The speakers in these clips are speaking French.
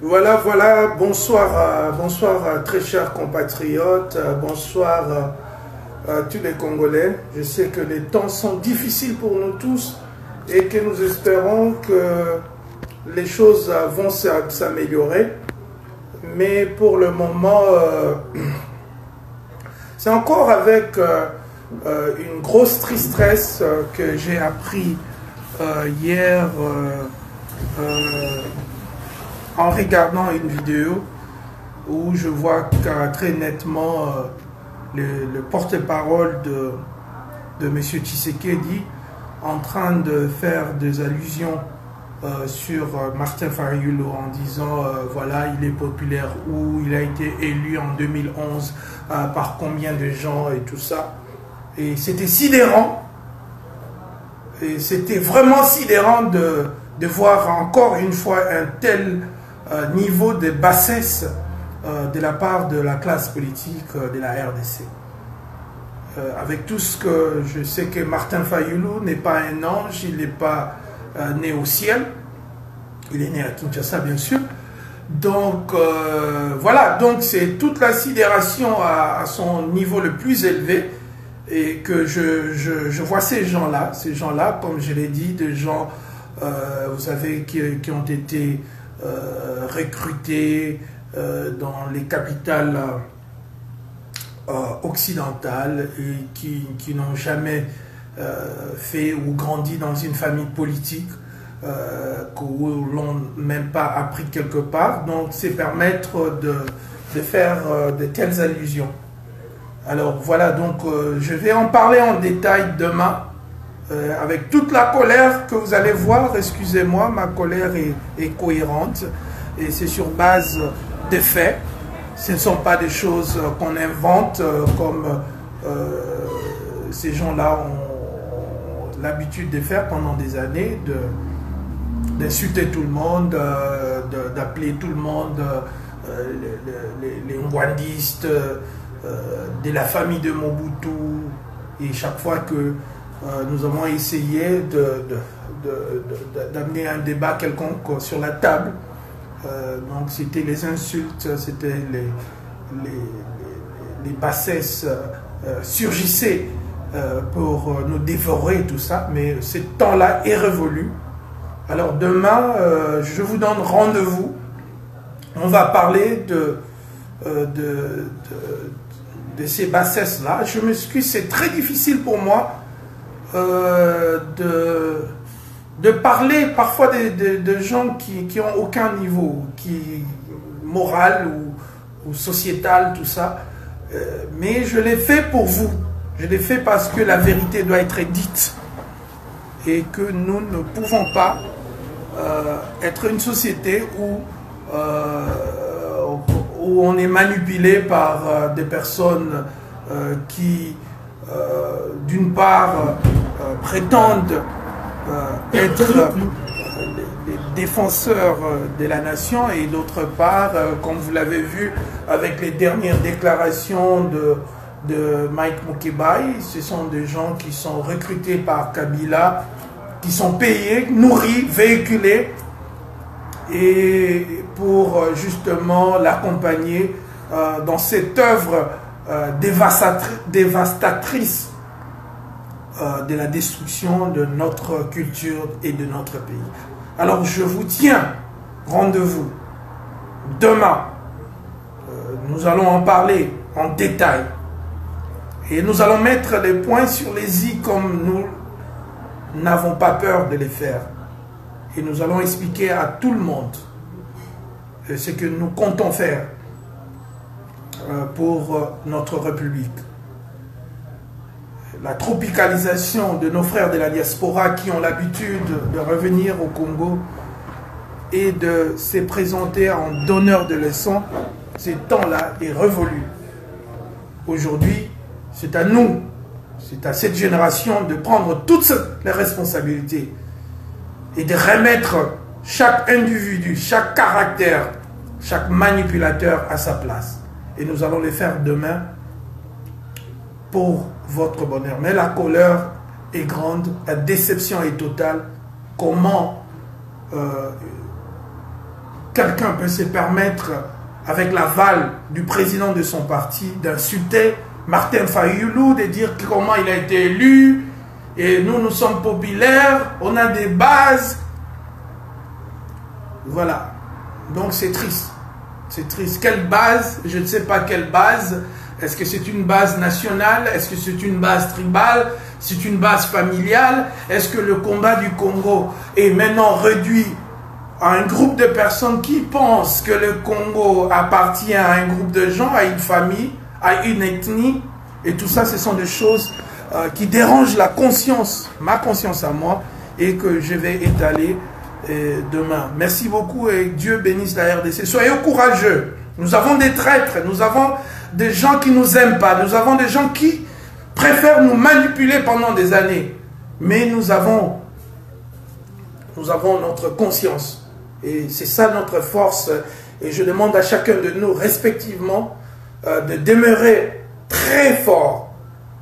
Voilà, bonsoir, bonsoir très chers compatriotes, bonsoir à tous les Congolais. Je sais que les temps sont difficiles pour nous tous et que nous espérons que les choses vont s'améliorer. Mais pour le moment, c'est encore avec une grosse tristesse que j'ai appris hier en regardant une vidéo où je vois très nettement le porte-parole de M. Tshisekedi en train de faire des allusions sur Martin Fayulu en disant voilà, il est populaire où, il a été élu en 2011 par combien de gens et tout ça. Et c'était sidérant. Et c'était vraiment sidérant de voir encore une fois un tel niveau de bassesse de la part de la classe politique de la RDC. Avec tout ce que je sais que Martin Fayulu n'est pas un ange, il n'est pas né au ciel, il est né à Kinshasa bien sûr. Donc voilà, donc c'est toute la sidération à son niveau le plus élevé et que je vois ces gens-là, comme je l'ai dit, des gens, vous savez, qui ont été recrutés dans les capitales occidentales et qui n'ont jamais fait ou grandi dans une famille politique, où l'on même pas appris quelque part. Donc c'est permettre de faire de telles allusions. Alors voilà, donc je vais en parler en détail demain, avec toute la colère que vous allez voir. Excusez-moi, ma colère est cohérente et c'est sur base de faits. Ce ne sont pas des choses qu'on invente comme ces gens-là ont l'habitude de faire pendant des années, d'insulter tout le monde, d'appeler tout le monde les Rwandistes, de la famille de Mobutu. Et chaque fois que nous avons essayé d'amener un débat quelconque sur la table, donc c'était les insultes, c'était les bassesses surgissaient pour nous dévorer, tout ça. Mais ce temps-là est révolu. Alors demain, je vous donne rendez-vous. On va parler de ces bassesses-là. Je m'excuse, c'est très difficile pour moi de parler parfois de gens qui n'ont aucun niveau, moral ou sociétal, tout ça. Mais je l'ai fait pour vous. Je l'ai fait parce que la vérité doit être dite. Et que nous ne pouvons pas être une société où on est manipulé par des personnes qui, d'une part, prétendent être les défenseurs de la nation et d'autre part, comme vous l'avez vu avec les dernières déclarations de Mike Mukebai, ce sont des gens qui sont recrutés par Kabila, qui sont payés, nourris, véhiculés, et pour justement l'accompagner dans cette œuvre dévastatrice de la destruction de notre culture et de notre pays. Alors je vous tiens rendez-vous demain. Nous allons en parler en détail et nous allons mettre les points sur les i comme nous n'avons pas peur de les faire. Et nous allons expliquer à tout le monde ce que nous comptons faire pour notre République. La tropicalisation de nos frères de la diaspora qui ont l'habitude de revenir au Congo et de se présenter en donneurs de leçons, ce temps-là est révolu. Aujourd'hui, c'est à nous, c'est à cette génération de prendre toutes les responsabilités et de remettre chaque individu, chaque caractère, chaque manipulateur à sa place. Et nous allons le faire demain pour votre bonheur. Mais la colère est grande, la déception est totale. Comment quelqu'un peut se permettre, avec l'aval du président de son parti, d'insulter Martin Fayulu, de dire comment il a été élu, et nous sommes populaires, on a des bases. Voilà. Donc c'est triste. C'est triste. Quelle base? Je ne sais pas quelle base. Est-ce que c'est une base nationale? Est-ce que c'est une base tribale? C'est une base familiale? Est-ce que le combat du Congo est maintenant réduit à un groupe de personnes qui pensent que le Congo appartient à un groupe de gens, à une famille, à une ethnie? Et tout ça, ce sont des choses qui dérangent la conscience, ma conscience à moi, et que je vais étaler demain. Merci beaucoup et Dieu bénisse la RDC. Soyez courageux. Nous avons des traîtres, nous avons des gens qui ne nous aiment pas, nous avons des gens qui préfèrent nous manipuler pendant des années. Mais nous avons notre conscience. Et c'est ça notre force. Et je demande à chacun de nous, respectivement, de demeurer très fort,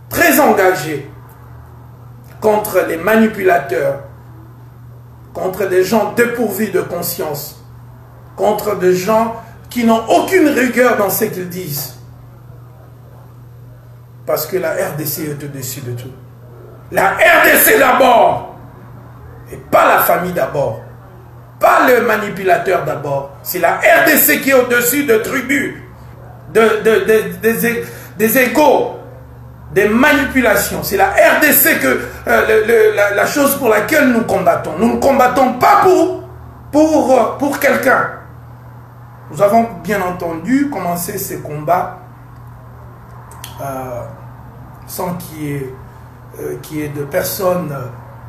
très engagé contre les manipulateurs, contre des gens dépourvus de conscience, contre des gens qui n'ont aucune rigueur dans ce qu'ils disent. Parce que la RDC est au-dessus de tout. La RDC d'abord, et pas la famille d'abord, pas le manipulateur d'abord. C'est la RDC qui est au-dessus de tribus, des égos, des manipulations. C'est la RDC que la chose pour laquelle nous combattons. Nous ne combattons pas pour quelqu'un. Nous avons bien entendu commencé ces combats sans qu'il y ait de personnes,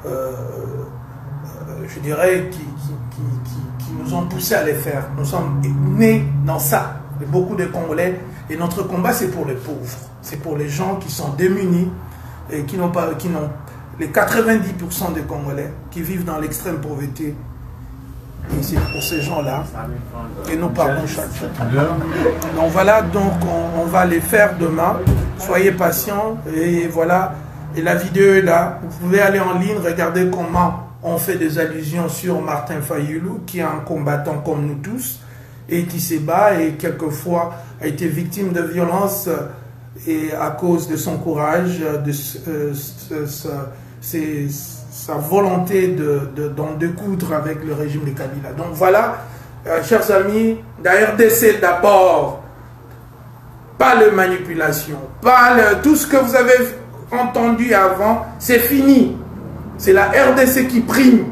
je dirais, qui nous ont poussés à les faire. Nous sommes nés dans ça. Et beaucoup de Congolais. Et notre combat, c'est pour les pauvres. C'est pour les gens qui sont démunis et qui n'ont pas, les 90% des Congolais qui vivent dans l'extrême pauvreté. Et c'est pour ces gens-là que nous parlons chaque fois. Donc voilà, donc on va les faire demain. Soyez patients. Et voilà. Et la vidéo est là. Vous pouvez aller en ligne, regarder comment on fait des allusions sur Martin Fayulu, qui est un combattant comme nous tous, et qui se bat et quelquefois a été victime de violences et à cause de son courage, de sa volonté d'en découdre avec le régime de Kabila. Donc voilà, chers amis, la RDC d'abord, pas la manipulation, pas tout ce que vous avez entendu avant, c'est fini. C'est la RDC qui prime.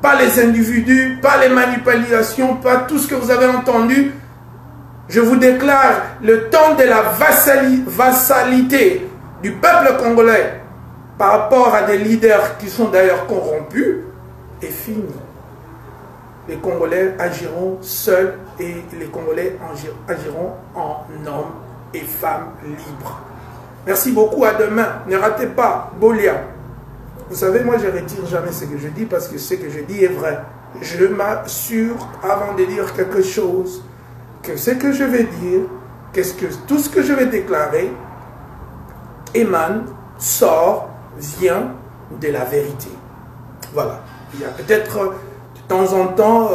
Pas les individus, pas les manipulations, pas tout ce que vous avez entendu. Je vous déclare, le temps de la vassalité du peuple congolais par rapport à des leaders qui sont d'ailleurs corrompus est fini. Les Congolais agiront seuls et les Congolais agiront en hommes et femmes libres. Merci beaucoup, à demain. Ne ratez pas Bolia. Vous savez, moi je ne retire jamais ce que je dis parce que ce que je dis est vrai. Je m'assure avant de dire quelque chose que ce que je vais dire, tout ce que je vais déclarer émane, sort, vient de la vérité. Voilà. Il y a peut-être de temps en temps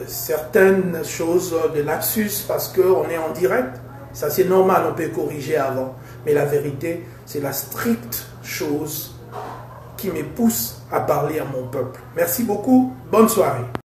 certaines choses de lapsus parce qu'on est en direct. Ça c'est normal, on peut corriger avant. Mais la vérité, c'est la stricte chose qui me pousse à parler à mon peuple. Merci beaucoup. Bonne soirée.